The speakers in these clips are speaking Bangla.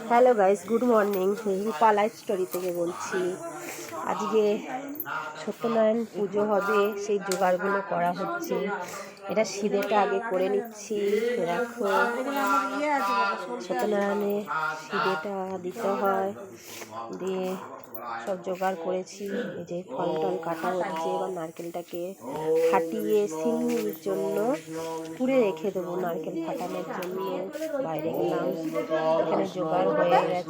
Hello guys, good morning. Rupa life story থেকে বলছি। আজকে সত্যনারায়ণ পুজো হবে, সেই জোগাড়গুলো করা হচ্ছে। এটা সিঁড়েটা আগে করে নিচ্ছি। দেখো, সত্যনারায়ণের সিঁড়েটা দিতে হয়, দিয়ে সব জোগাড় করেছি। এই যে ফল টল কাটা হচ্ছে, এবার নারকেলটাকে ফাটিয়ে সিন্নির জন্য পুড়ে রেখে দেবো। নারকেল ফাটানোর জন্য বাইরে গেলাম, এখানে জোগাড় হয়ে গেছে,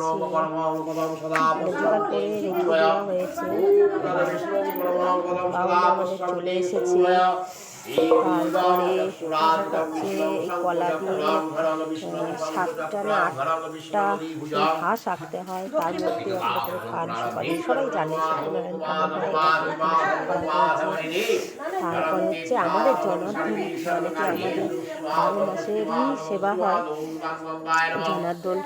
মানে জোগাড় করে রেখে দেওয়া হয়েছে। বাবা আমাদের চলে এসেছে। তারপরে হচ্ছে এই কলা দিয়ে 7টা না 8টা হাঁস আঁকতে হয়, তার মধ্যে একটা করে পান সুপারি, সবাই জানে সত্যনারায়ণ কেমন হয়। তারপর হচ্ছে আমাদের জনার্দন, মানে কি আমাদের 12 মাসেরই সেবা হয় জনার্দন।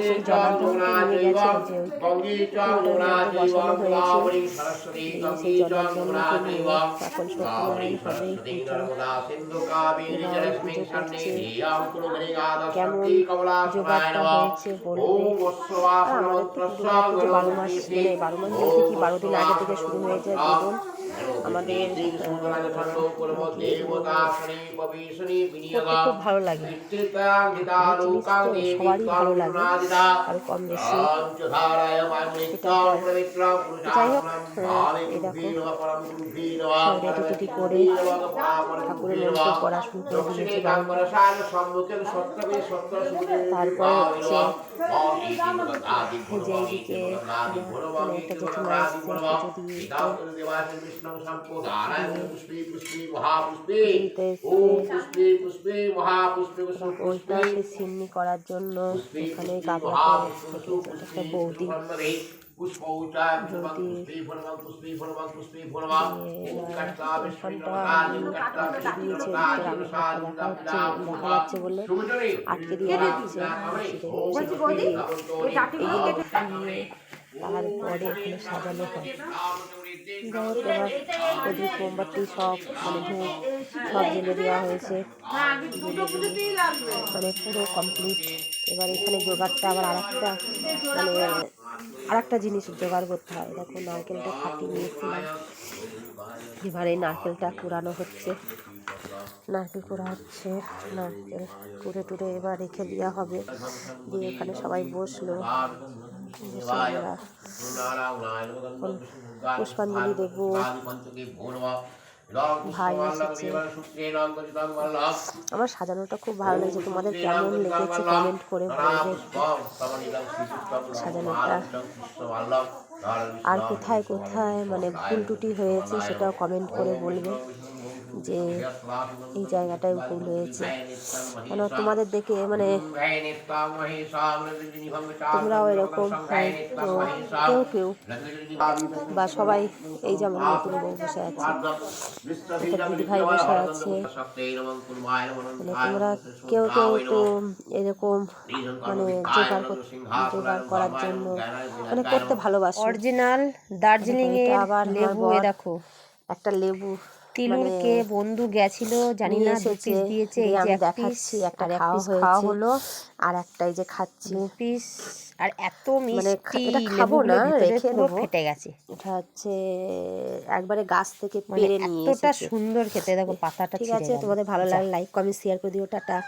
সেই জনার্দনকে নিয়ে গেছে, যে কুয়োটার মধ্যে বসানো হয়েছে। সেই জনার্দনকে নিয়ে এখন সত্যনারায়ণ হবে পুজো। এবার পুজো করছে, কেমন জোগাড়টা হয়েছে বলবে। আর আমাদের তো দুর্গা পুজো 12 মাস, মানে 12 মাস বলতে কি 12 দিন আগে থেকে শুরু হয়ে যায় বেদন। আমাদের করতে খুব ভালো লাগে, জিনিস তো সবারই ভালো লাগে, আর কম বেশি সেটা হয়। যাই হোক, এই দেখো সব রেডি টেডি করে ঠাকুরের মন্ত্র পড়া শুরু করে দিয়েছি। তারপরে হচ্ছে যে এইদিকে মানে একটা জেঠিমা এসছে পুজো ওইটা সে সিন্নি করার জন্য ওখানে গামলাতে রেখেছে একটা বৌদি। ওইখানটা দিয়েছে, দেখা যাচ্ছে বলে আটকে দিয়ে রাখছে। তারপরে এখানে সাজানো হয়। যাই হোক, এবার প্রদীপ মোমবাতি সব মানে ধূপ সব জ্বেলে দেওয়া হয়েছে, মানে পুরো কমপ্লিট। এবার এখানে জোগাড়টা আবার আরেকটা জিনিস জোগাড় করতে হয়। দেখো নারকেলটা ফাটিয়ে নিয়েছিলাম, এবার এই নারকেলটা কুড়ানো হচ্ছে, নারকেল কুড়া হচ্ছে। নারকেল কুড়ে টুড়ে এবার রেখে দেওয়া হবে। দিয়ে এখানে সবাই বসলো, বসে আমরা পুষ্পাঞ্জলি দেবো। ভাই এসেছে। আমার সাজানোটা খুব ভালো লেগেছে, তোমাদের কেমন লেগেছে কমেন্ট করে বলবে সাজানোটা। আর কোথায় কোথায় মানে ভুল টুটি হয়েছে সেটাও কমেন্ট করে বলবে, যে এই জায়গাটায় ভুল হয়েছে। কেন তোমাদের দেখে মানে তোমরাও এরকম হয়তো কেউ কেউ বা সবাই, এই যেমন নতুন বউ বসে আছে, একটা দিদিভাই বসে আছে, মানে তোমরা কেউ কেউ তো এরকম মানে জোগাড় করার জন্য মানে করতে ভালোবাসো। অরিজিনাল দার্জিলিং এর আবার লেবু, দেখো একটা লেবু তিলুরকে বন্ধু গেছিল, জানি না 2 পিস দিয়েছে। এই যে দেখাচ্ছি, একটা খাওয়া হলো, আর একটা এই যে খাচ্ছি 2 পিস। আর এত মিষ্টি, এটা খাবো না, রেখে দেবো, ফেটে গেছে। এটা হচ্ছে একবারে গাছ থেকে পেড়ে নিয়ে এসেছে, এতটা সুন্দর খেতে। দেখো পাতাটা, ঠিক আছে। তোমাদের ভালো লাগলে লাইক কমেন্ট শেয়ার করে দিও। টাটা।